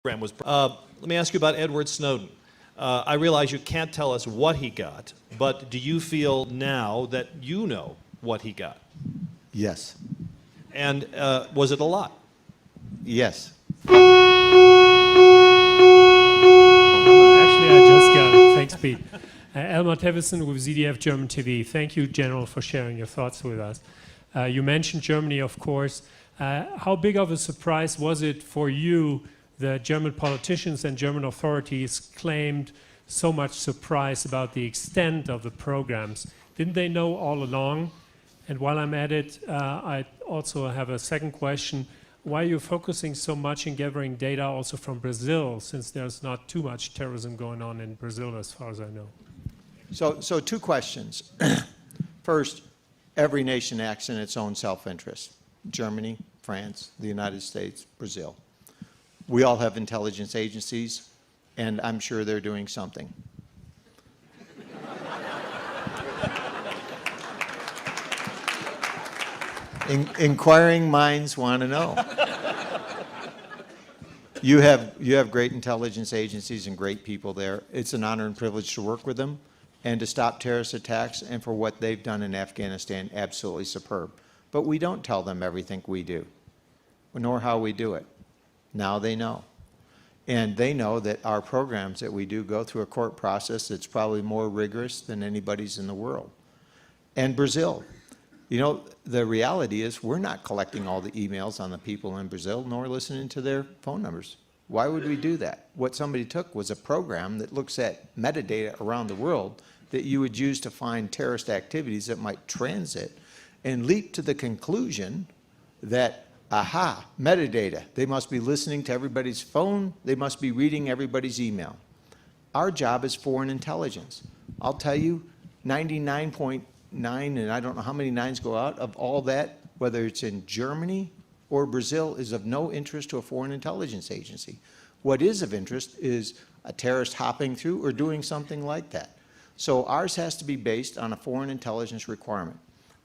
program was. Let me ask you about Edward Snowden. I realize you can't tell us what he got, but do you feel now that you know what he got? Yes. And was it a lot? Yes. Actually, I just got it. Thanks, Pete. Elmar Tevison with ZDF German TV. Thank you, General, for sharing your thoughts with us. You mentioned Germany, of course. How big of a surprise was it for you that German politicians and German authorities claimed so much surprise about the extent of the programs? Didn't they know all along? And while I'm at it, I also have a second question. Why are you focusing so much in gathering data also from Brazil, since there's not too much terrorism going on in Brazil as far as I know? So two questions. First, every nation acts in its own self-interest. Germany, France, the United States, Brazil. We all have intelligence agencies, and I'm sure they're doing something. Inquiring minds want to know. You have great intelligence agencies and great people there. It's an honor and privilege to work with them and to stop terrorist attacks, and for what they've done in Afghanistan, absolutely superb. But we don't tell them everything we do, nor how we do it. Now they know. And they know that our programs that we do go through a court process that's probably more rigorous than anybody's in the world. And Brazil. You know, the reality is we're not collecting all the emails on the people in Brazil, nor listening to their phone numbers. Why would we do that? What somebody took was a program that looks at metadata around the world that you would use to find terrorist activities that might transit, and leap to the conclusion that, aha, metadata, they must be listening to everybody's phone, they must be reading everybody's email. Our job is foreign intelligence. I'll tell you, 99.9, and I don't know how many nines go out, of all that, whether it's in Germany or Brazil, is of no interest to a foreign intelligence agency. What is of interest is a terrorist hopping through or doing something like that. So ours has to be based on a foreign intelligence requirement.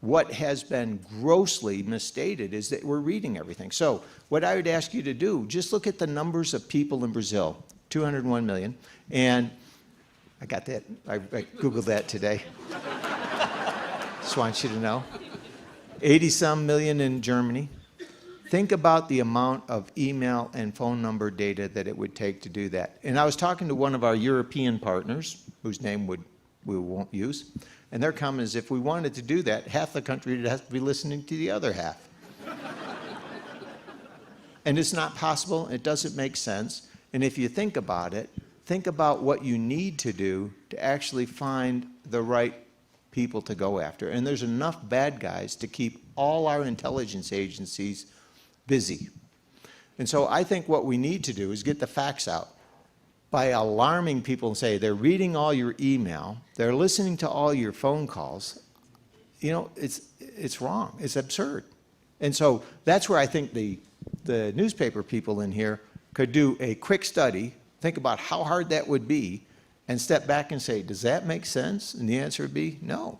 What has been grossly misstated is that we're reading everything. So what I would ask you to do, just look at the numbers of people in Brazil, 201 million, and I got that, I Googled that today. Just want you to know. 80-some million in Germany. Think about the amount of email and phone number data that it would take to do that. And I was talking to one of our European partners, whose name we won't use, and their comment is, if we wanted to do that, half the country would have to be listening to the other half. And it's not possible, it doesn't make sense, and if you think about it, think about what you need to do to actually find the right people to go after. And there's enough bad guys to keep all our intelligence agencies busy. And so I think what we need to do is get the facts out by alarming people and say, they're reading all your email, they're listening to all your phone calls. You know, it's wrong, it's absurd. And so that's where I think the newspaper people in here could do a quick study, think about how hard that would be, and step back and say, does that make sense? And the answer would be no.